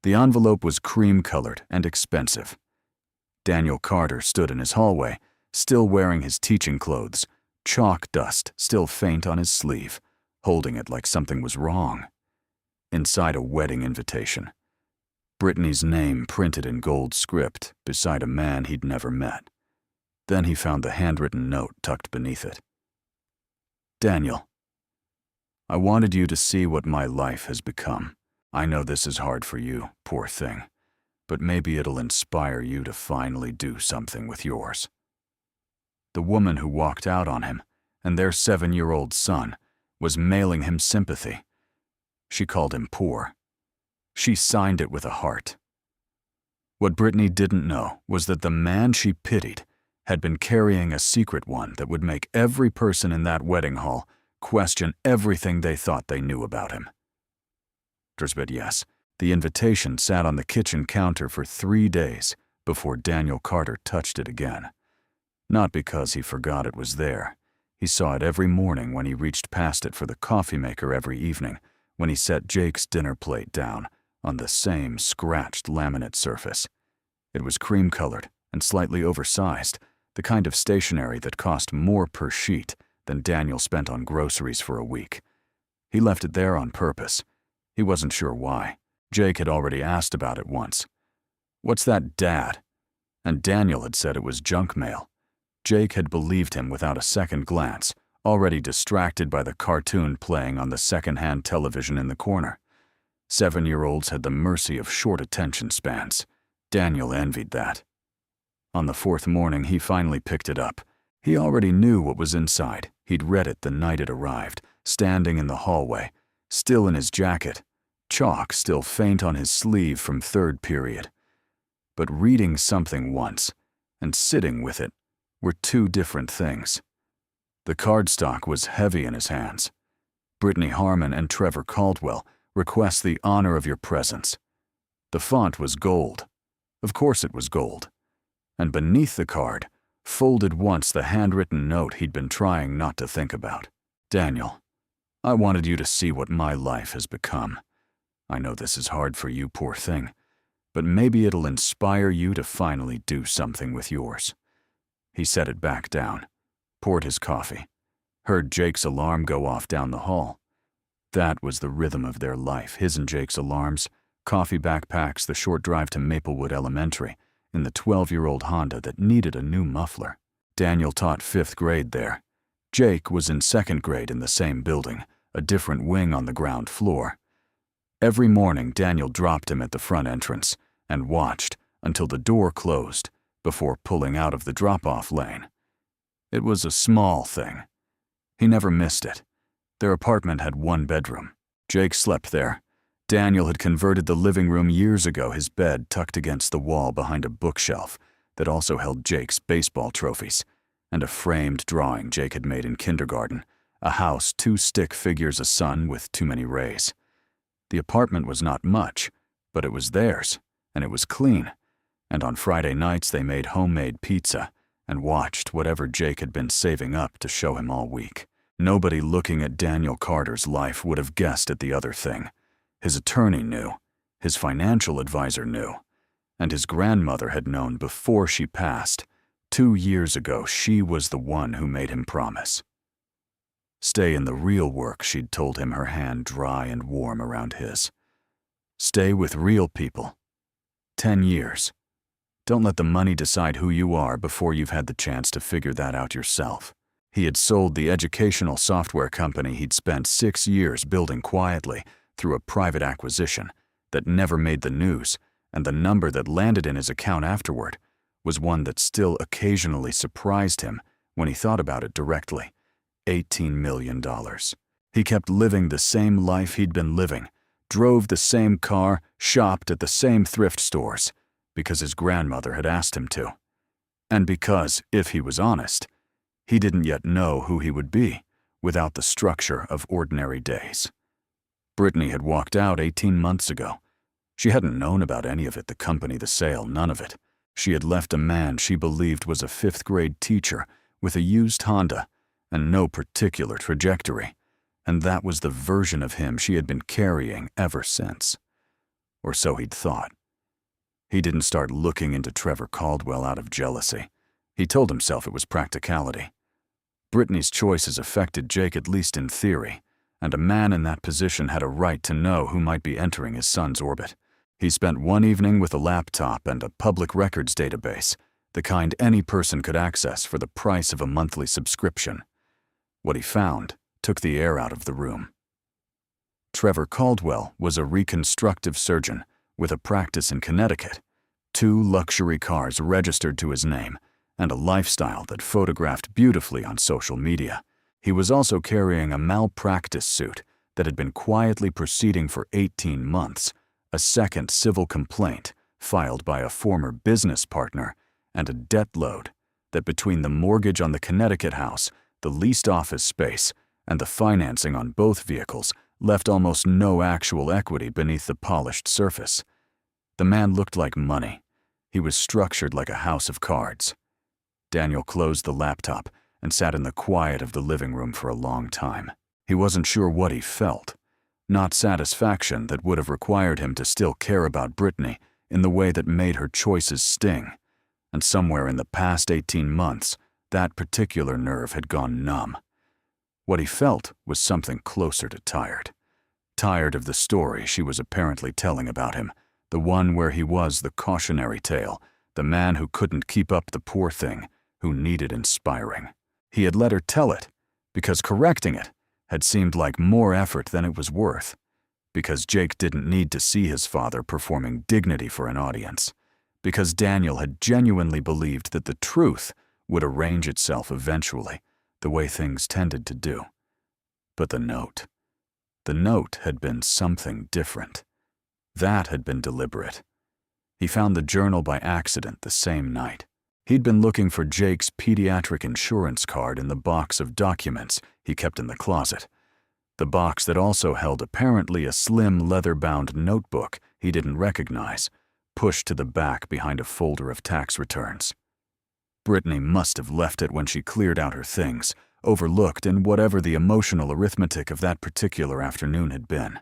The envelope was cream-colored and expensive. Daniel Carter stood in his hallway, still wearing his teaching clothes, chalk dust still faint on his sleeve, holding it like something was wrong. Inside a wedding invitation. Brittany's name printed in gold script beside a man he'd never met. Then he found the handwritten note tucked beneath it. Daniel, I wanted you to see what my life has become. I know this is hard for you, poor thing, but maybe it'll inspire you to finally do something with yours. The woman who walked out on him and their 7-year-old son was mailing him sympathy. She called him poor. She signed it with a heart. What Brittany didn't know was that the man she pitied had been carrying a secret one that would make every person in that wedding hall question everything they thought they knew about him. But yes, the invitation sat on the kitchen counter for 3 days before Daniel Carter touched it again. Not because he forgot it was there. He saw it every morning when he reached past it for the coffee maker every evening, when he set Jake's dinner plate down on the same scratched laminate surface. It was cream-colored and slightly oversized, the kind of stationery that cost more per sheet than Daniel spent on groceries for a week. He left it there on purpose. He wasn't sure why. Jake had already asked about it once. "What's that, Dad?" And Daniel had said it was junk mail. Jake had believed him without a second glance, already distracted by the cartoon playing on the second-hand television in the corner. 7-year-olds had the mercy of short attention spans. Daniel envied that. On the 4th morning, he finally picked it up. He already knew what was inside. He'd read it the night it arrived, standing in the hallway, still in his jacket, chalk still faint on his sleeve from 3rd period. But reading something once and sitting with it were two different things. The cardstock was heavy in his hands. Brittany Harmon and Trevor Caldwell request the honor of your presence. The font was gold. Of course it was gold. And beneath the card, folded once the handwritten note he'd been trying not to think about. Daniel, I wanted you to see what my life has become. I know this is hard for you, poor thing, but maybe it'll inspire you to finally do something with yours. He set it back down, poured his coffee, heard Jake's alarm go off down the hall. That was the rhythm of their life, his and Jake's alarms, coffee backpacks, the short drive to Maplewood Elementary, in the 12-year-old Honda that needed a new muffler. Daniel taught 5th grade there. Jake was in 2nd grade in the same building, a different wing on the ground floor. Every morning, Daniel dropped him at the front entrance and watched until the door closed before pulling out of the drop-off lane. It was a small thing. He never missed it. Their apartment had 1 bedroom. Jake slept there. Daniel had converted the living room years ago, his bed tucked against the wall behind a bookshelf that also held Jake's baseball trophies and a framed drawing Jake had made in kindergarten, a house 2 stick figures a sun with too many rays. The apartment was not much, but it was theirs, and it was clean, and on Friday nights they made homemade pizza and watched whatever Jake had been saving up to show him all week. Nobody looking at Daniel Carter's life would have guessed at the other thing. His attorney knew, his financial advisor knew, and his grandmother had known before she passed. 2 years ago, she was the one who made him promise. Stay in the real work, she'd told him, her hand dry and warm around his. Stay with real people. 10 years. Don't let the money decide who you are before you've had the chance to figure that out yourself. He had sold the educational software company he'd spent 6 years building quietly through a private acquisition that never made the news, and the number that landed in his account afterward was one that still occasionally surprised him when he thought about it directly. $18 million. He kept living the same life he'd been living, drove the same car, shopped at the same thrift stores, because his grandmother had asked him to. And because, if he was honest, he didn't yet know who he would be without the structure of ordinary days. Brittany had walked out 18 months ago. She hadn't known about any of it, the company, the sale, none of it. She had left a man she believed was a 5th grade teacher with a used Honda and no particular trajectory, and that was the version of him she had been carrying ever since. or so he'd thought. He didn't start looking into Trevor Caldwell out of jealousy. He told himself it was practicality. Brittany's choices affected Jake at least in theory, and a man in that position had a right to know who might be entering his son's orbit. He spent one evening with a laptop and a public records database, the kind any person could access for the price of a monthly subscription. What he found took the air out of the room. Trevor Caldwell was a reconstructive surgeon with a practice in Connecticut, 2 luxury cars registered to his name, and a lifestyle that photographed beautifully on social media. He was also carrying a malpractice suit that had been quietly proceeding for 18 months, a second civil complaint filed by a former business partner, and a debt load that, between the mortgage on the Connecticut house, the leased office space, and the financing on both vehicles, left almost no actual equity beneath the polished surface. The man looked like money. He was structured like a house of cards. Daniel closed the laptop and sat in the quiet of the living room for a long time. He wasn't sure what he felt. Not satisfaction that would have required him to still care about Brittany in the way that made her choices sting. And somewhere in the past 18 months, that particular nerve had gone numb. What he felt was something closer to tired. Tired of the story she was apparently telling about him, the one where he was the cautionary tale, the man who couldn't keep up the poor thing, who needed inspiring. He had let her tell it, because correcting it had seemed like more effort than it was worth, because Jake didn't need to see his father performing dignity for an audience, because Daniel had genuinely believed that the truth would arrange itself eventually, the way things tended to do. But the note had been something different. That had been deliberate. He found the journal by accident the same night. He'd been looking for Jake's pediatric insurance card in the box of documents he kept in the closet, the box that also held apparently a slim leather-bound notebook he didn't recognize, pushed to the back behind a folder of tax returns. Brittany must have left it when she cleared out her things, overlooked in whatever the emotional arithmetic of that particular afternoon had been.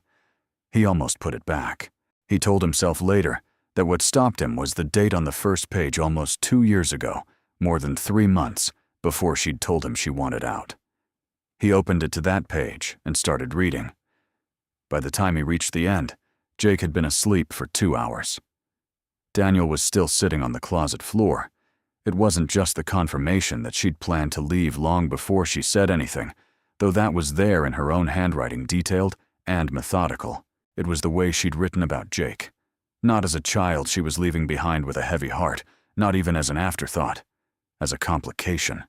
He almost put it back. He told himself later that what stopped him was the date on the first page almost 2 years ago, more than 3 months before she'd told him she wanted out. He opened it to that page and started reading. By the time he reached the end, Jake had been asleep for 2 hours. Daniel was still sitting on the closet floor. It wasn't just the confirmation that she'd planned to leave long before she said anything, though that was there in her own handwriting, detailed and methodical. It was the way she'd written about Jake. Not as a child she was leaving behind with a heavy heart, not even as an afterthought, as a complication.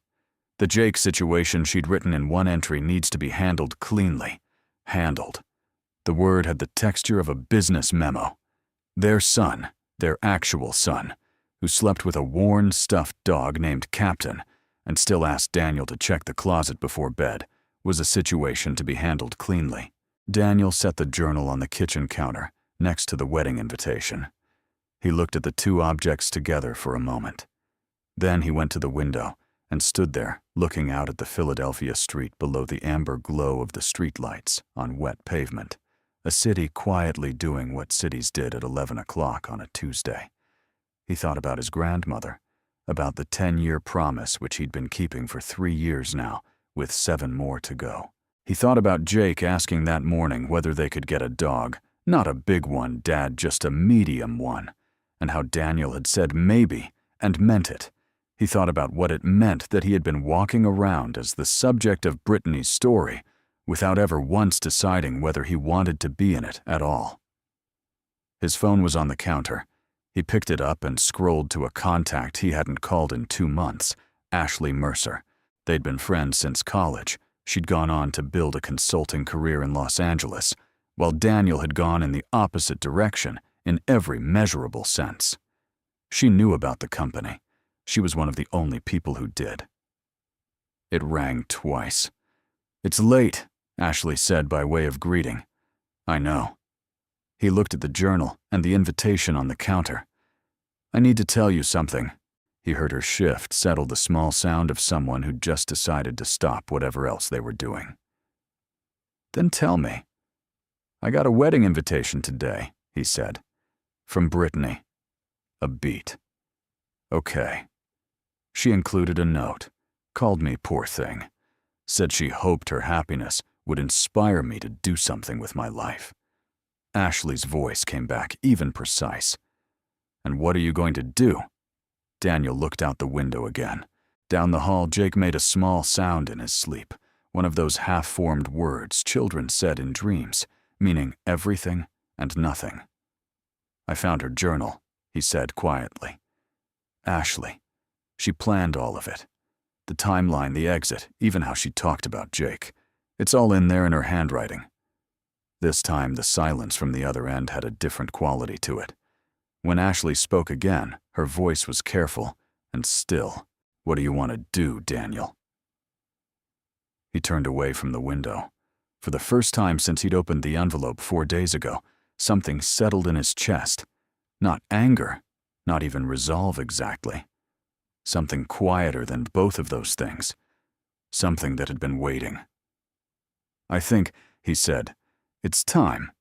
The Jake situation she'd written in one entry needs to be handled cleanly. Handled. The word had the texture of a business memo. Their son, their actual son, who slept with a worn, stuffed dog named Captain and still asked Daniel to check the closet before bed, was a situation to be handled cleanly. Daniel set the journal on the kitchen counter, next to the wedding invitation. He looked at the 2 objects together for a moment. Then he went to the window and stood there, looking out at the Philadelphia street below the amber glow of the streetlights on wet pavement, a city quietly doing what cities did at 11 o'clock on a Tuesday. He thought about his grandmother, about the 10-year promise which he'd been keeping for 3 years now, with 7 more to go. He thought about Jake asking that morning whether they could get a dog, not a big one, Dad, just a medium one, and how Daniel had said maybe and meant it. He thought about what it meant that he had been walking around as the subject of Brittany's story without ever once deciding whether he wanted to be in it at all. His phone was on the counter. He picked it up and scrolled to a contact he hadn't called in 2 months, Ashley Mercer. They'd been friends since college. She'd gone on to build a consulting career in Los Angeles, while Daniel had gone in the opposite direction in every measurable sense. She knew about the company. She was one of the only people who did. It rang twice. "It's late," Ashley said by way of greeting. "I know." He looked at the journal and the invitation on the counter. "I need to tell you something." He heard her shift, settle the small sound of someone who'd just decided to stop whatever else they were doing. "Then tell me." "I got a wedding invitation today," he said. From Brittany. A beat. Okay. She included a note, called me poor thing, said she hoped her happiness would inspire me to do something with my life. Ashley's voice came back even precise. And what are you going to do? Daniel looked out the window again. Down the hall, Jake made a small sound in his sleep, one of those half-formed words children said in dreams, meaning everything and nothing. I found her journal, he said quietly. Ashley. She planned all of it. The timeline, the exit, even how she talked about Jake. It's all in there in her handwriting. This time, the silence from the other end had a different quality to it. When Ashley spoke again, her voice was careful and still. What do you want to do, Daniel? He turned away from the window. For the first time since he'd opened the envelope 4 days ago, something settled in his chest. Not anger, not even resolve exactly. Something quieter than both of those things. Something that had been waiting. I think, he said, it's time.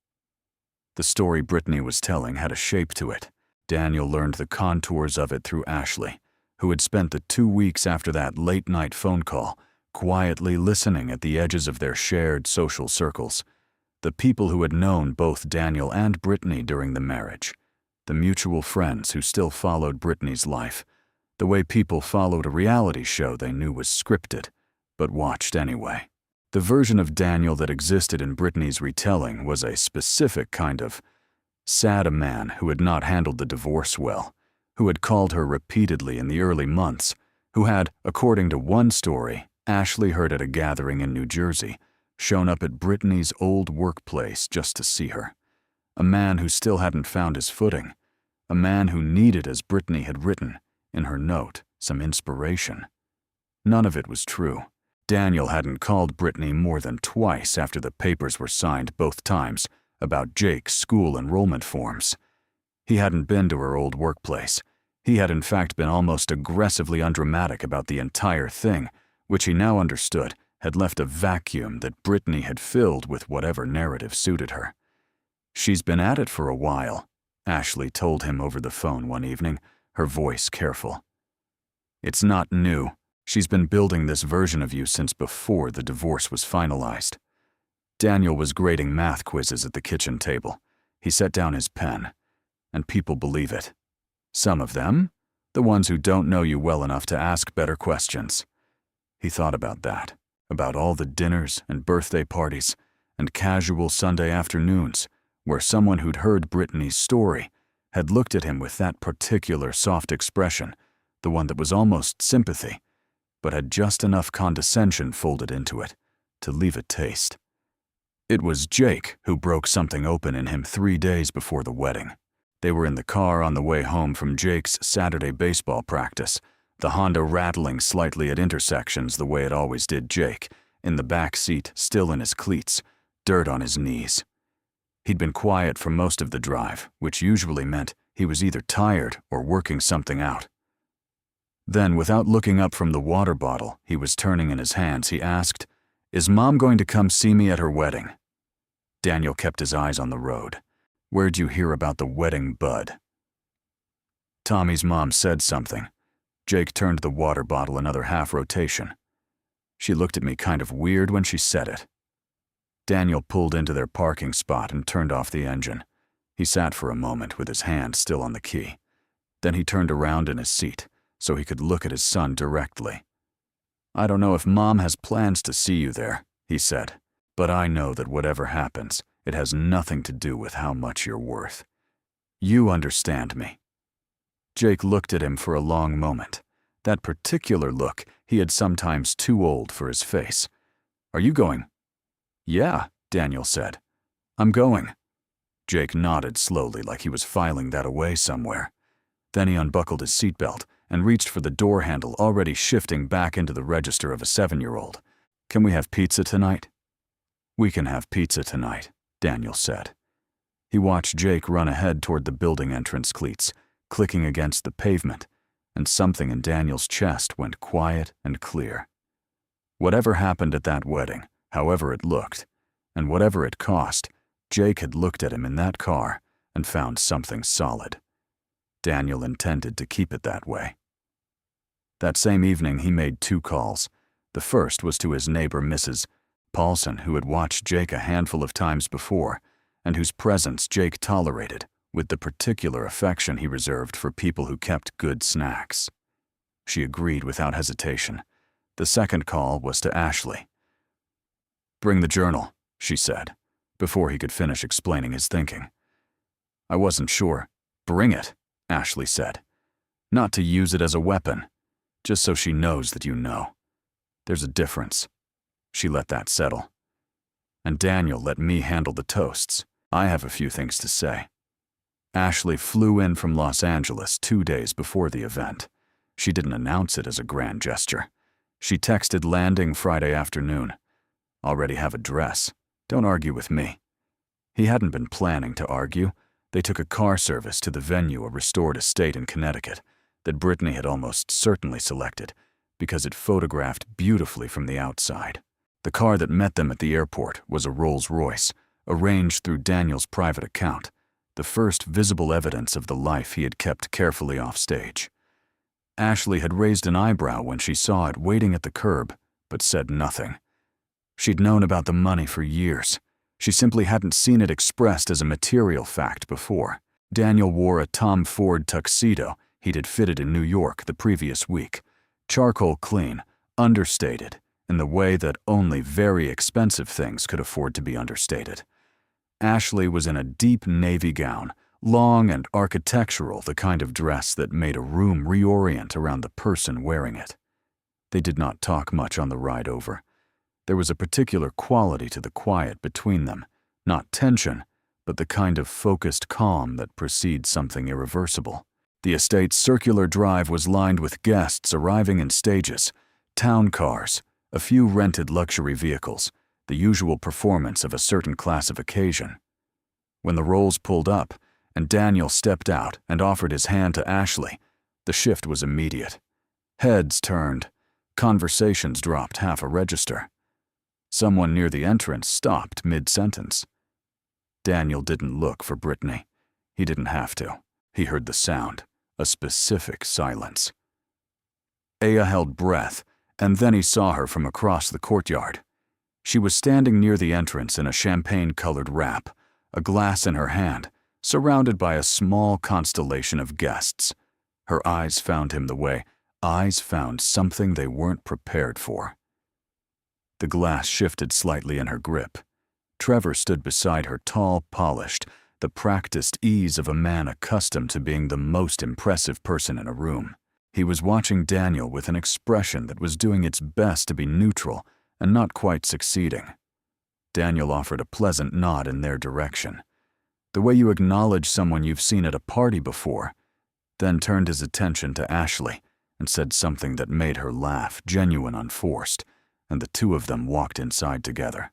The story Brittany was telling had a shape to it. Daniel learned the contours of it through Ashley, who had spent the 2 weeks after that late-night phone call quietly listening at the edges of their shared social circles. The people who had known both Daniel and Brittany during the marriage. The mutual friends who still followed Brittany's life. The way people followed a reality show they knew was scripted, but watched anyway. The version of Daniel that existed in Brittany's retelling was a specific kind of sad man who had not handled the divorce well, who had called her repeatedly in the early months, who had, according to one story, Ashley heard at a gathering in New Jersey, shown up at Brittany's old workplace just to see her. A man who still hadn't found his footing. A man who needed, as Brittany had written, in her note, some inspiration. None of it was true. Daniel hadn't called Brittany more than twice after the papers were signed both times about Jake's school enrollment forms. He hadn't been to her old workplace. He had in fact been almost aggressively undramatic about the entire thing, which he now understood had left a vacuum that Brittany had filled with whatever narrative suited her. She's been at it for a while, Ashley told him over the phone one evening, her voice careful. It's not new. She's been building this version of you since before the divorce was finalized. Daniel was grading math quizzes at the kitchen table. He set down his pen. And people believe it. Some of them, the ones who don't know you well enough to ask better questions. He thought about that, about all the dinners and birthday parties and casual Sunday afternoons where someone who'd heard Brittany's story had looked at him with that particular soft expression, the one that was almost sympathy, but had just enough condescension folded into it to leave a taste. It was Jake who broke something open in him 3 days before the wedding. They were in the car on the way home from Jake's Saturday baseball practice, the Honda rattling slightly at intersections the way it always did Jake, in the back seat, still in his cleats, dirt on his knees. He'd been quiet for most of the drive, which usually meant he was either tired or working something out. Then, without looking up from the water bottle he was turning in his hands, he asked, "Is Mom going to come see me at her wedding?" Daniel kept his eyes on the road. "Where'd you hear about the wedding, bud?" Tommy's mom said something. Jake turned the water bottle another half rotation. She looked at me kind of weird when she said it. Daniel pulled into their parking spot and turned off the engine. He sat for a moment with his hand still on the key. Then he turned around in his seat so he could look at his son directly. "I don't know if Mom has plans to see you there," he said, "but I know that whatever happens, it has nothing to do with how much you're worth. You understand me." Jake looked at him for a long moment. That particular look he had sometimes too old for his face. "Are you going?" "Yeah," Daniel said. "I'm going." Jake nodded slowly like he was filing that away somewhere. Then he unbuckled his seatbelt and reached for the door handle, already shifting back into the register of a 7-year-old. "Can we have pizza tonight?" "We can have pizza tonight," Daniel said. He watched Jake run ahead toward the building entrance cleats, clicking against the pavement, and something in Daniel's chest went quiet and clear. Whatever happened at that wedding, however it looked, and whatever it cost, Jake had looked at him in that car and found something solid. Daniel intended to keep it that way. That same evening, he made 2 calls. The first was to his neighbor, Mrs. Paulson, who had watched Jake a handful of times before, and whose presence Jake tolerated with the particular affection he reserved for people who kept good snacks. She agreed without hesitation. The second call was to Ashley. "Bring the journal," she said, before he could finish explaining his thinking. "I wasn't sure." "Bring it," Ashley said. "Not to use it as a weapon, just so she knows that you know. There's a difference." She let that settle. "And Daniel let me handle the toasts. I have a few things to say." Ashley flew in from Los Angeles 2 days before the event. She didn't announce it as a grand gesture. She texted landing Friday afternoon. "Already have a dress. Don't argue with me." He hadn't been planning to argue. They took a car service to the venue, a restored estate in Connecticut, that Brittany had almost certainly selected because it photographed beautifully from the outside. The car that met them at the airport was a Rolls-Royce, arranged through Daniel's private account, the first visible evidence of the life he had kept carefully off stage. Ashley had raised an eyebrow when she saw it waiting at the curb, but said nothing. She'd known about the money for years. She simply hadn't seen it expressed as a material fact before. Daniel wore a Tom Ford tuxedo he'd had fitted in New York the previous week, charcoal clean, understated, in the way that only very expensive things could afford to be understated. Ashley was in a deep navy gown, long and architectural, the kind of dress that made a room reorient around the person wearing it. They did not talk much on the ride over. There was a particular quality to the quiet between them, not tension, but the kind of focused calm that precedes something irreversible. The estate's circular drive was lined with guests arriving in stages, town cars, a few rented luxury vehicles, the usual performance of a certain class of occasion. When the Rolls pulled up, and Daniel stepped out and offered his hand to Ashley, the shift was immediate. Heads turned. Conversations dropped half a register. Someone near the entrance stopped mid-sentence. Daniel didn't look for Brittany. He didn't have to. He heard the sound, a specific silence. Aya held breath, and then he saw her from across the courtyard. She was standing near the entrance in a champagne-colored wrap, a glass in her hand, surrounded by a small constellation of guests. Her eyes found him the way eyes found something they weren't prepared for. The glass shifted slightly in her grip. Trevor stood beside her, tall, polished, the practiced ease of a man accustomed to being the most impressive person in a room. He was watching Daniel with an expression that was doing its best to be neutral and not quite succeeding. Daniel offered a pleasant nod in their direction, the way you acknowledge someone you've seen at a party before, then turned his attention to Ashley and said something that made her laugh, genuine, unforced, and the two of them walked inside together.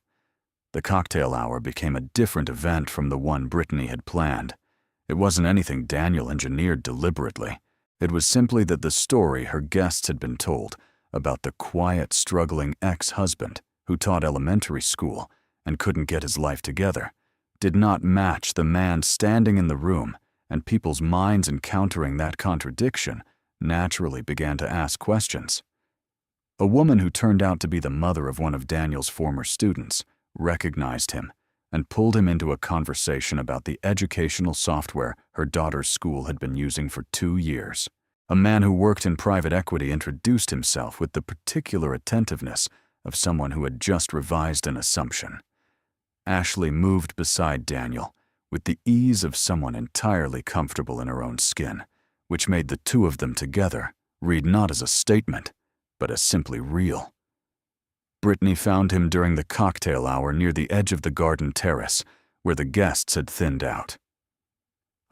The cocktail hour became a different event from the one Brittany had planned. It wasn't anything Daniel engineered deliberately. It was simply that the story her guests had been told about the quiet, struggling ex-husband who taught elementary school and couldn't get his life together did not match the man standing in the room, and people's minds encountering that contradiction naturally began to ask questions. A woman who turned out to be the mother of one of Daniel's former students recognized him and pulled him into a conversation about the educational software her daughter's school had been using for 2 years. A man who worked in private equity introduced himself with the particular attentiveness of someone who had just revised an assumption. Ashley moved beside Daniel with the ease of someone entirely comfortable in her own skin, which made the two of them together read not as a statement, but as simply real. Brittany found him during the cocktail hour near the edge of the garden terrace, where the guests had thinned out.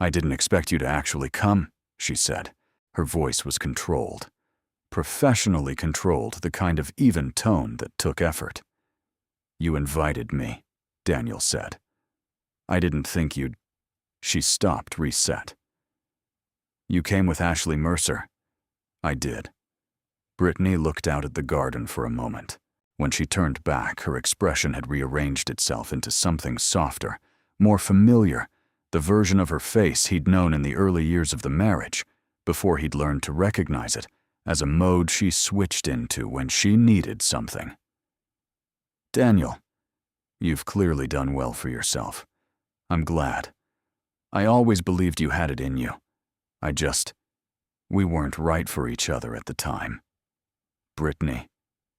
"I didn't expect you to actually come," she said. Her voice was controlled. Professionally controlled, the kind of even tone that took effort. "You invited me," Daniel said. "I didn't think you'd—" She stopped, reset. "You came with Ashley Mercer." "I did." Brittany looked out at the garden for a moment. When she turned back, her expression had rearranged itself into something softer, more familiar, The version of her face he'd known in the early years of the marriage, before he'd learned to recognize it as a mode she switched into when she needed something. Daniel, you've clearly done well for yourself. I'm glad. I always believed you had it in you. We weren't right for each other at the time. Brittany,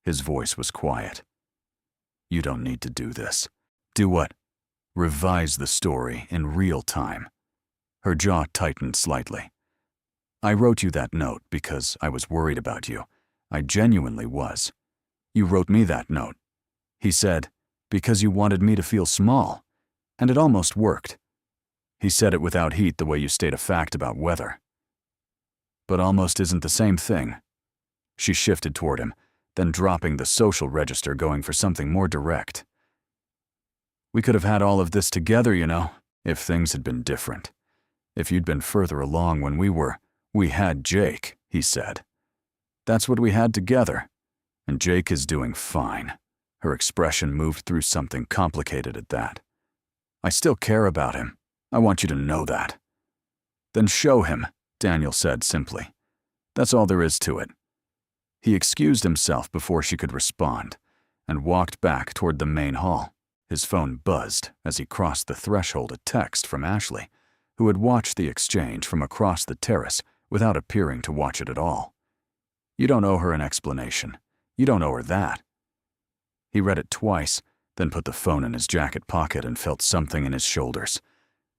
his voice was quiet. You don't need to do this. Do what? Revise the story in real time. Her jaw tightened slightly. I wrote you that note because I was worried about you. I genuinely was. You wrote me that note. He said, because you wanted me to feel small. And it almost worked. He said it without heat the way you state a fact about weather. But almost isn't the same thing. She shifted toward him, then dropping the social register, going for something more direct. We could have had all of this together, you know, if things had been different. If you'd been further along when we had Jake, he said. That's what we had together. And Jake is doing fine. Her expression moved through something complicated at that. I still care about him. I want you to know that. Then show him, Daniel said simply. That's all there is to it. He excused himself before she could respond and walked back toward the main hall. His phone buzzed as he crossed the threshold, a text from Ashley, who had watched the exchange from across the terrace without appearing to watch it at all. You don't owe her an explanation. You don't owe her that. He read it twice, then put the phone in his jacket pocket and felt something in his shoulders.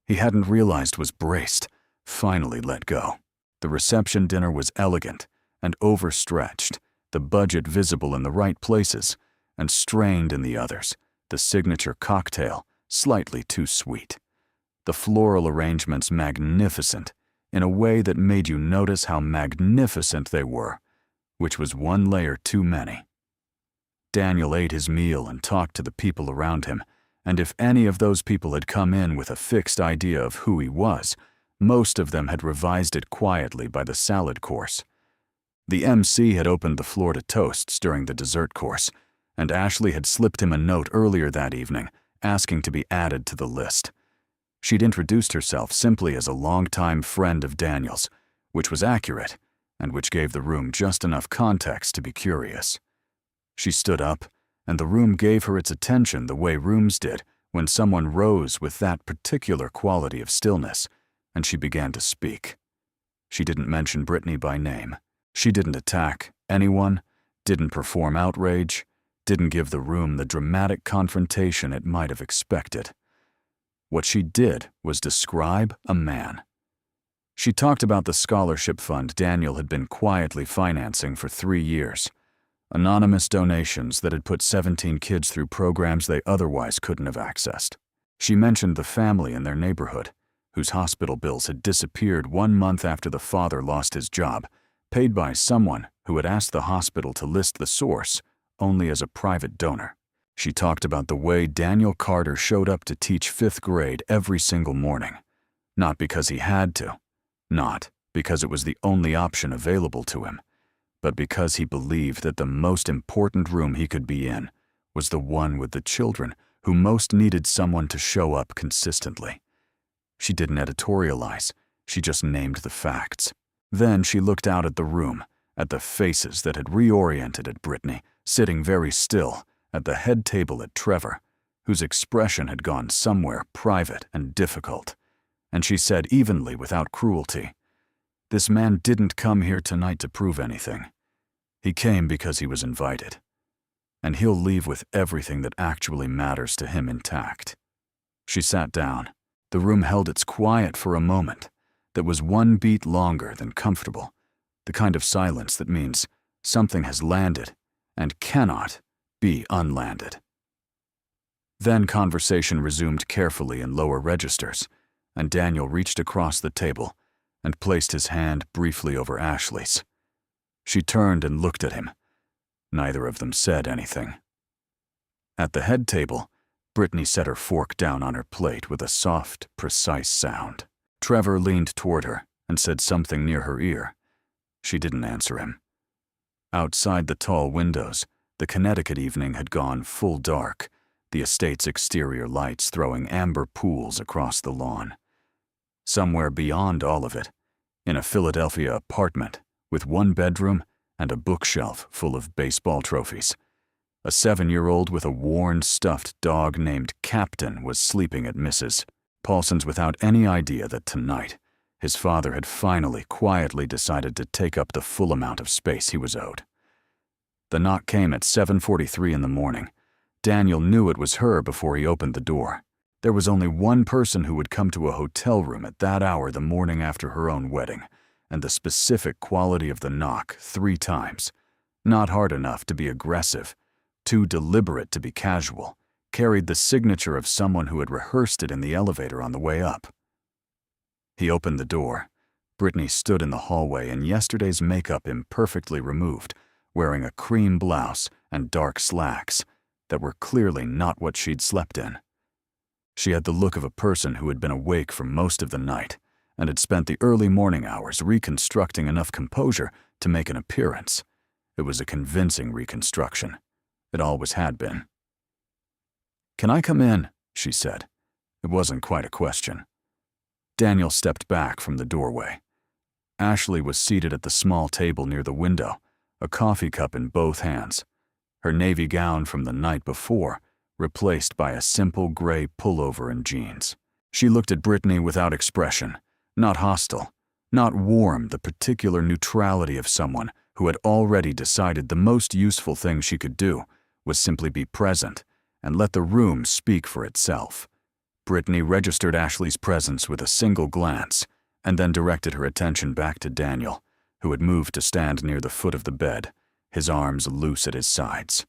He hadn't realized was braced, finally let go. The reception dinner was elegant and overstretched, the budget visible in the right places and strained in the others, the signature cocktail slightly too sweet. The floral arrangements magnificent in a way that made you notice how magnificent they were, which was one layer too many. Daniel ate his meal and talked to the people around him, and if any of those people had come in with a fixed idea of who he was, most of them had revised it quietly by the salad course. The MC had opened the floor to toasts during the dessert course, and Ashley had slipped him a note earlier that evening asking to be added to the list. She'd introduced herself simply as a longtime friend of Daniel's, which was accurate and which gave the room just enough context to be curious. She stood up, and the room gave her its attention the way rooms did when someone rose with that particular quality of stillness, and she began to speak. She didn't mention Brittany by name. She didn't attack anyone, didn't perform outrage, didn't give the room the dramatic confrontation it might have expected. What she did was describe a man. She talked about the scholarship fund Daniel had been quietly financing for 3 years. Anonymous donations that had put 17 kids through programs they otherwise couldn't have accessed. She mentioned the family in their neighborhood, whose hospital bills had disappeared 1 month after the father lost his job, paid by someone who had asked the hospital to list the source only as a private donor. She talked about the way Daniel Carter showed up to teach 5th grade every single morning, not because he had to, not because it was the only option available to him, but because he believed that the most important room he could be in was the one with the children who most needed someone to show up consistently. She didn't editorialize, she just named the facts. Then she looked out at the room, at the faces that had reoriented at Brittany, sitting very still at the head table at Trevor, whose expression had gone somewhere private and difficult. And she said evenly, without cruelty, "This man didn't come here tonight to prove anything. He came because he was invited. And he'll leave with everything that actually matters to him intact." She sat down. The room held its quiet for a moment that was 1 beat longer than comfortable, the kind of silence that means something has landed and cannot be unlanded. Then conversation resumed carefully in lower registers, and Daniel reached across the table and placed his hand briefly over Ashley's. She turned and looked at him. Neither of them said anything. At the head table, Brittany set her fork down on her plate with a soft, precise sound. Trevor leaned toward her and said something near her ear. She didn't answer him. Outside the tall windows, the Connecticut evening had gone full dark, the estate's exterior lights throwing amber pools across the lawn. somewhere beyond all of it, in a Philadelphia apartment with one bedroom and a bookshelf full of baseball trophies. A 7-year-old with a worn, stuffed dog named Captain was sleeping at Mrs. Paulson's without any idea that tonight, his father had finally quietly decided to take up the full amount of space he was owed. The knock came at 7:43 in the morning. Daniel knew it was her before he opened the door. There was only one person who would come to a hotel room at that hour the morning after her own wedding, and the specific quality of the knock 3 times. Not hard enough to be aggressive, too deliberate to be casual, carried the signature of someone who had rehearsed it in the elevator on the way up. He opened the door. Brittany stood in the hallway in yesterday's makeup imperfectly removed, wearing a cream blouse and dark slacks that were clearly not what she'd slept in. She had the look of a person who had been awake for most of the night and had spent the early morning hours reconstructing enough composure to make an appearance. It was a convincing reconstruction. It always had been. "Can I come in?" she said. It wasn't quite a question. Daniel stepped back from the doorway. Ashley was seated at the small table near the window, a coffee cup in both hands, her navy gown from the night before replaced by a simple gray pullover and jeans. She looked at Brittany without expression, not hostile, not warm, the particular neutrality of someone who had already decided the most useful thing she could do was simply be present and let the room speak for itself. Brittany registered Ashley's presence with a single glance and then directed her attention back to Daniel, who had moved to stand near the foot of the bed, his arms loose at his sides.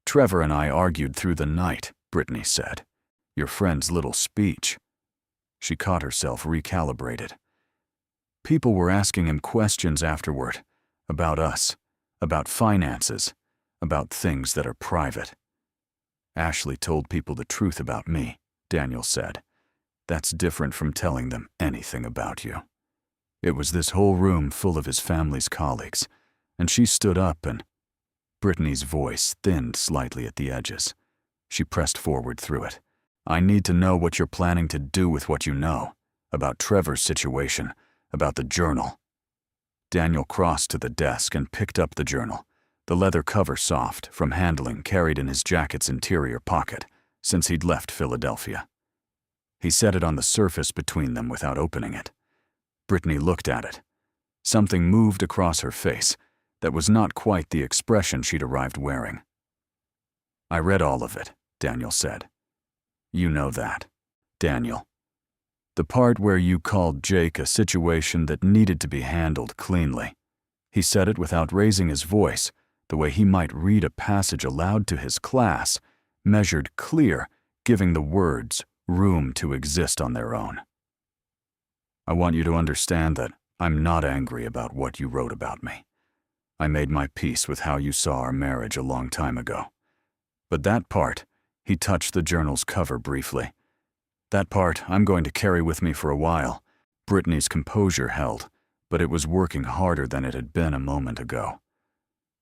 "Trevor and I argued through the night," Brittany said. "Your friend's little speech." She caught herself recalibrated. People were asking him questions afterward, about us, about finances, about things that are private. "Ashley told people the truth about me," Daniel said. "That's different from telling them anything about you." It was this whole room full of his family's colleagues, and she stood up and... Brittany's voice thinned slightly at the edges. She pressed forward through it. "I need to know what you're planning to do with what you know, about Trevor's situation, about the journal." Daniel crossed to the desk and picked up the journal, the leather cover soft from handling carried in his jacket's interior pocket since he'd left Philadelphia. He set it on the surface between them without opening it. Brittany looked at it. Something moved across her face that was not quite the expression she'd arrived wearing. "I read all of it," Daniel said. "You know that, Daniel. The part where you called Jake a situation that needed to be handled cleanly." He said it without raising his voice, the way he might read a passage aloud to his class, measured clear, giving the words room to exist on their own. "I want you to understand that I'm not angry about what you wrote about me. I made my peace with how you saw our marriage a long time ago. But that part," he touched the journal's cover briefly, "that part I'm going to carry with me for a while." Brittany's composure held, but it was working harder than it had been a moment ago.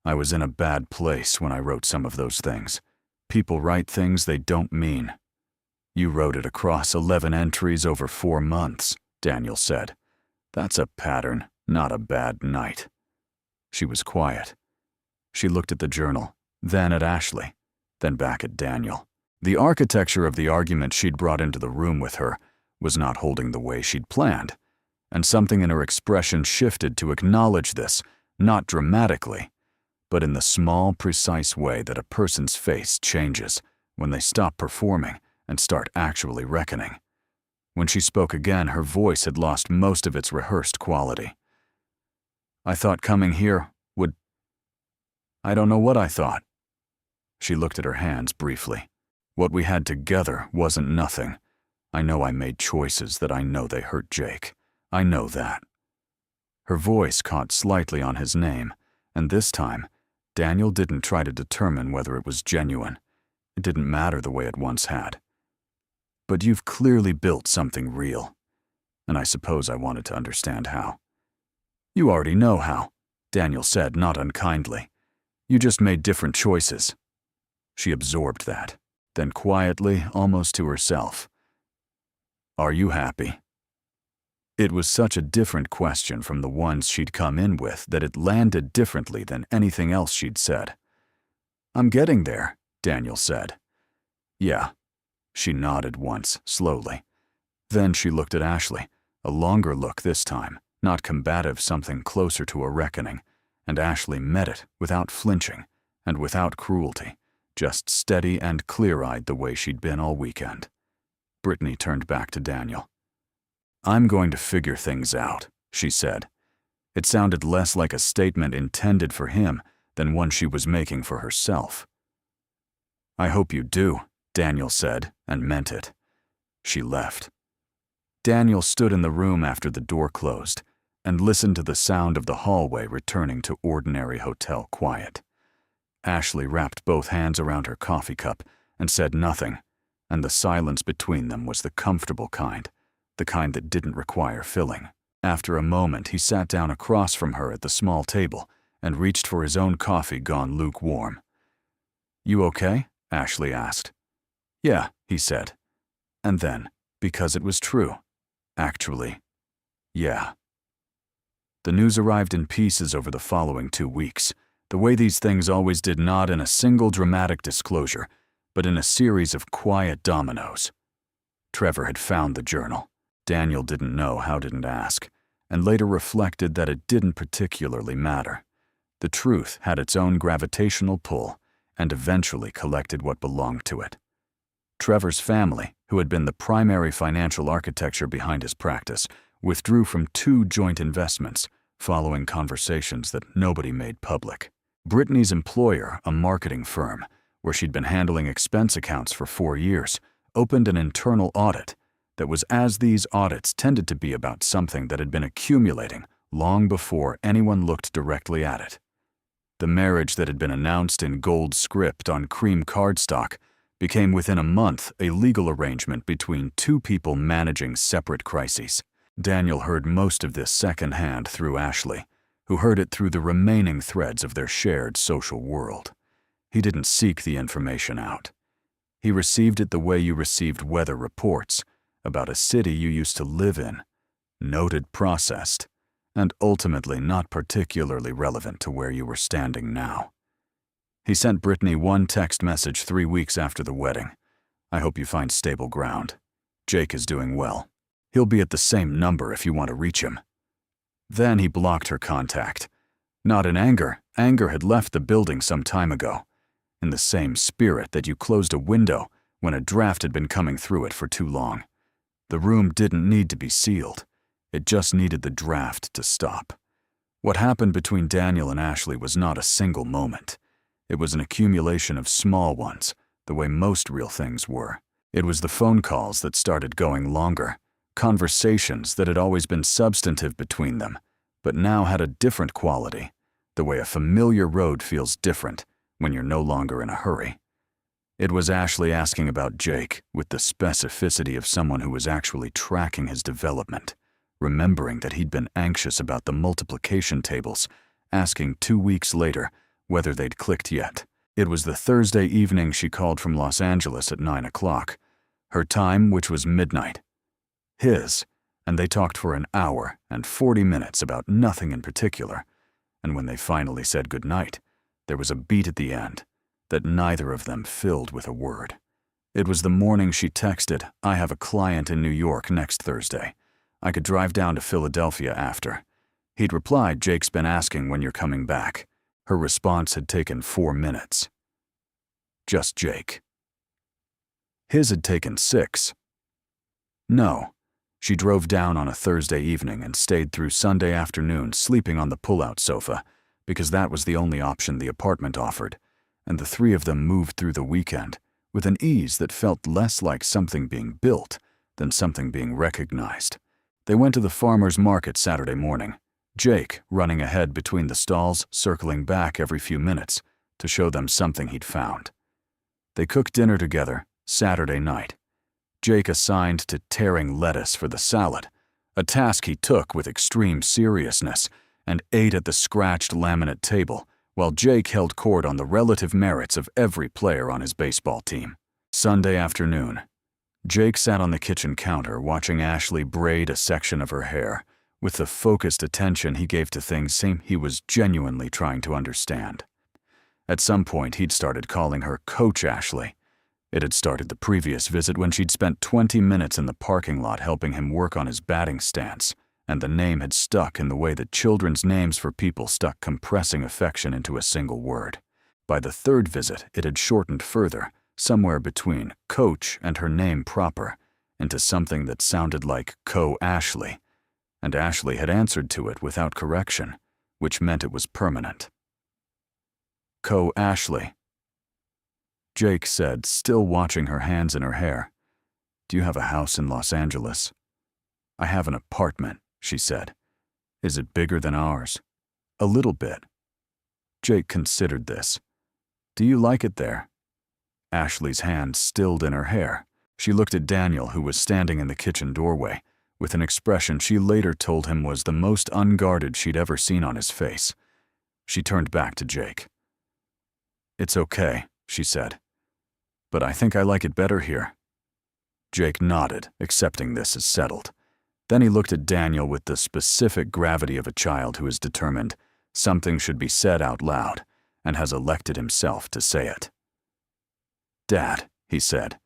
"I was in a bad place when I wrote some of those things. People write things they don't mean." "You wrote it across 11 entries over 4 months, Daniel said. "That's a pattern, not a bad night." She was quiet. She looked at the journal, then at Ashley, then back at Daniel. The architecture of the argument she'd brought into the room with her was not holding the way she'd planned, and something in her expression shifted to acknowledge this, not dramatically, but in the small, precise way that a person's face changes when they stop performing and start actually reckoning. When she spoke again, her voice had lost most of its rehearsed quality. "I thought coming here would... I don't know what I thought." She looked at her hands briefly. "What we had together wasn't nothing. I know I made choices that I know they hurt Jake. I know that." Her voice caught slightly on his name, and this time, Daniel didn't try to determine whether it was genuine. It didn't matter the way it once had. "But you've clearly built something real, and I suppose I wanted to understand how." "You already know how," Daniel said, not unkindly. "You just made different choices." She absorbed that, then quietly, almost to herself, "Are you happy?" It was such a different question from the ones she'd come in with that it landed differently than anything else she'd said. "I'm getting there," Daniel said. "Yeah." She nodded once, slowly. Then she looked at Ashley, a longer look this time, not combative, something closer to a reckoning, and Ashley met it without flinching and without cruelty, just steady and clear-eyed the way she'd been all weekend. Brittany turned back to Daniel. "I'm going to figure things out," she said. It sounded less like a statement intended for him than one she was making for herself. "I hope you do," Daniel said, and meant it. She left. Daniel stood in the room after the door closed and listened to the sound of the hallway returning to ordinary hotel quiet. Ashley wrapped both hands around her coffee cup and said nothing, and the silence between them was the comfortable kind, the kind that didn't require filling. After a moment, he sat down across from her at the small table and reached for his own coffee gone lukewarm. "You okay?" Ashley asked. "Yeah," he said. And then, because it was true, actually, yeah. The news arrived in pieces over the following 2 weeks, the way these things always did, not in a single dramatic disclosure, but in a series of quiet dominoes. Trevor had found the journal. Daniel didn't know how, didn't ask, and later reflected that it didn't particularly matter. The truth had its own gravitational pull and eventually collected what belonged to it. Trevor's family, who had been the primary financial architecture behind his practice, withdrew from 2 joint investments following conversations that nobody made public. Brittany's employer, a marketing firm, where she'd been handling expense accounts for 4 years, opened an internal audit that was, as these audits tended to be, about something that had been accumulating long before anyone looked directly at it. The marriage that had been announced in gold script on cream cardstock became within a month a legal arrangement between 2 people managing separate crises. Daniel heard most of this secondhand through Ashley, who heard it through the remaining threads of their shared social world. He didn't seek the information out. He received it the way you received weather reports about a city you used to live in, noted, processed, and ultimately not particularly relevant to where you were standing now. He sent Brittany one text message 3 weeks after the wedding. "I hope you find stable ground. Jake is doing well. He'll be at the same number if you want to reach him." Then he blocked her contact. Not in anger. Anger had left the building some time ago. In the same spirit that you closed a window when a draft had been coming through it for too long. The room didn't need to be sealed. It just needed the draft to stop. What happened between Daniel and Ashley was not a single moment. It was an accumulation of small ones, the way most real things were. It was the phone calls that started going longer, conversations that had always been substantive between them, but now had a different quality, the way a familiar road feels different when you're no longer in a hurry. It was Ashley asking about Jake with the specificity of someone who was actually tracking his development, remembering that he'd been anxious about the multiplication tables, asking 2 weeks later whether they'd clicked yet. It was the Thursday evening she called from Los Angeles at 9 o'clock, her time, which was midnight. His, and they talked for an hour and 40 minutes about nothing in particular, and when they finally said goodnight, there was a beat at the end that neither of them filled with a word. It was the morning she texted, "I have a client in New York next Thursday. I could drive down to Philadelphia after." He'd replied, "Jake's been asking when you're coming back." Her response had taken 4 minutes. Just Jake. His had taken 6. No. She drove down on a Thursday evening and stayed through Sunday afternoon sleeping on the pull-out sofa, because that was the only option the apartment offered, and the 3 of them moved through the weekend with an ease that felt less like something being built than something being recognized. They went to the farmer's market Saturday morning, Jake running ahead between the stalls, circling back every few minutes to show them something he'd found. They cooked dinner together Saturday night. Jake assigned to tearing lettuce for the salad, a task he took with extreme seriousness, and ate at the scratched laminate table while Jake held court on the relative merits of every player on his baseball team. Sunday afternoon, Jake sat on the kitchen counter watching Ashley braid a section of her hair, with the focused attention he gave to things he was genuinely trying to understand. At some point, he'd started calling her Coach Ashley. It had started the previous visit when she'd spent 20 minutes in the parking lot helping him work on his batting stance, and the name had stuck in the way that children's names for people stuck, compressing affection into a single word. By the third visit, it had shortened further, somewhere between Coach and her name proper, into something that sounded like Co-Ashley, and Ashley had answered to it without correction, which meant it was permanent. Co-Ashley. Jake said, still watching her hands in her hair. Do you have a house in Los Angeles? I have an apartment, she said. Is it bigger than ours? A little bit. Jake considered this. Do you like it there? Ashley's hand stilled in her hair. She looked at Daniel, who was standing in the kitchen doorway, with an expression she later told him was the most unguarded she'd ever seen on his face. She turned back to Jake. It's okay, she said. But I think I like it better here. Jake nodded, accepting this as settled. Then he looked at Daniel with the specific gravity of a child who is determined something should be said out loud and has elected himself to say it. Dad, he said,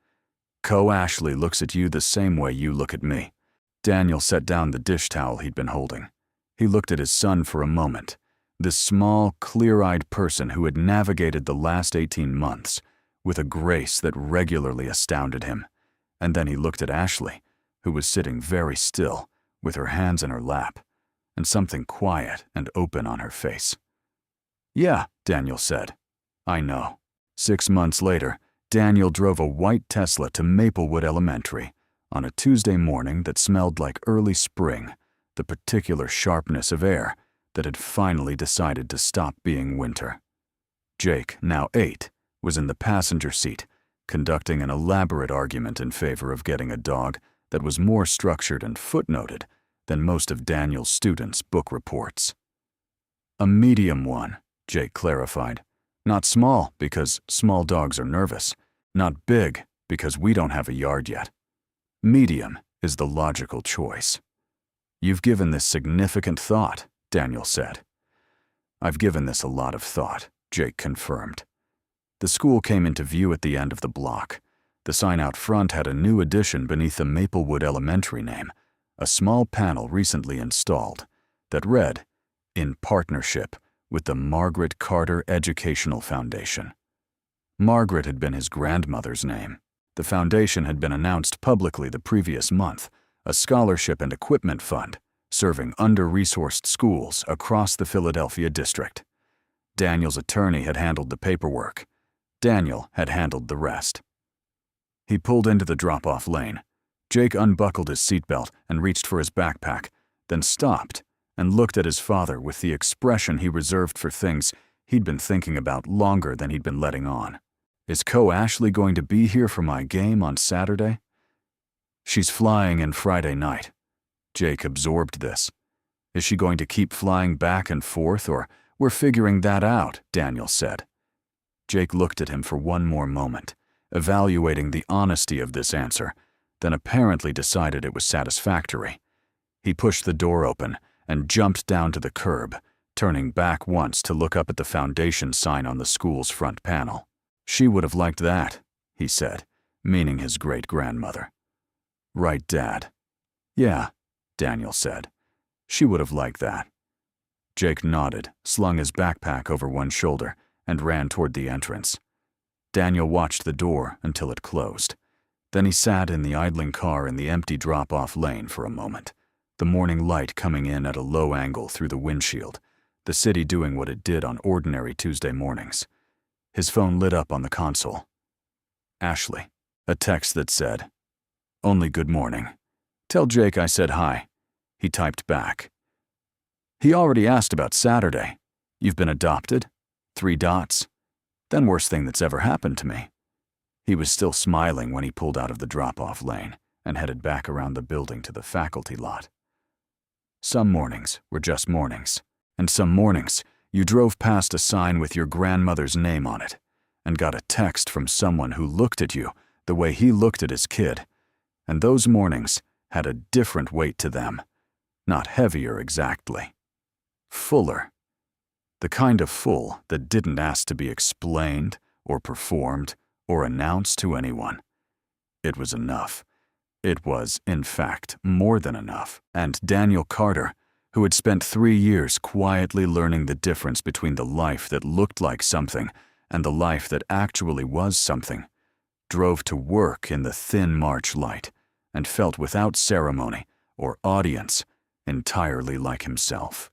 Co-Ashley looks at you the same way you look at me. Daniel set down the dish towel he'd been holding. He looked at his son for a moment, this small, clear-eyed person who had navigated the last 18 months with a grace that regularly astounded him. And then he looked at Ashley, who was sitting very still, with her hands in her lap, and something quiet and open on her face. Yeah, Daniel said. I know. 6 months later, Daniel drove a white Tesla to Maplewood Elementary on a Tuesday morning that smelled like early spring, the particular sharpness of air that had finally decided to stop being winter. Jake, now 8, was in the passenger seat, conducting an elaborate argument in favor of getting a dog that was more structured and footnoted than most of Daniel's students' book reports. A medium one, Jake clarified. Not small, because small dogs are nervous. Not big, because we don't have a yard yet. Medium is the logical choice. You've given this significant thought, Daniel said. I've given this a lot of thought, Jake confirmed. The school came into view at the end of the block. The sign out front had a new addition beneath the Maplewood Elementary name, a small panel recently installed that read, "In partnership with the Margaret Carter Educational Foundation." Margaret had been his grandmother's name. The foundation had been announced publicly the previous month, a scholarship and equipment fund serving under-resourced schools across the Philadelphia district. Daniel's attorney had handled the paperwork. Daniel had handled the rest. He pulled into the drop-off lane. Jake unbuckled his seatbelt and reached for his backpack, then stopped and looked at his father with the expression he reserved for things he'd been thinking about longer than he'd been letting on. Is Co-Ashley going to be here for my game on Saturday? She's flying in Friday night. Jake absorbed this. Is she going to keep flying back and forth, or we're figuring that out, Daniel said. Jake looked at him for one more moment, evaluating the honesty of this answer, then apparently decided it was satisfactory. He pushed the door open and jumped down to the curb, turning back once to look up at the foundation sign on the school's front panel. She would have liked that, he said, meaning his great-grandmother. Right, Dad. Yeah, Daniel said. She would have liked that. Jake nodded, slung his backpack over one shoulder, and ran toward the entrance. Daniel watched the door until it closed. Then he sat in the idling car in the empty drop-off lane for a moment, the morning light coming in at a low angle through the windshield, the city doing what it did on ordinary Tuesday mornings. His phone lit up on the console. Ashley, a text that said, "Only good morning. Tell Jake I said hi." He typed back. He already asked about Saturday. You've been adopted? 3 dots. Then worst thing that's ever happened to me. He was still smiling when he pulled out of the drop-off lane and headed back around the building to the faculty lot. Some mornings were just mornings, and some mornings you drove past a sign with your grandmother's name on it and got a text from someone who looked at you the way he looked at his kid And those mornings had a different weight to them. Not heavier exactly. Fuller. The kind of full that didn't ask to be explained or performed or announced to anyone. It was enough. It was, in fact, more than enough. And Daniel Carter, who had spent 3 years quietly learning the difference between the life that looked like something and the life that actually was something, drove to work in the thin March light and felt without ceremony or audience entirely like himself.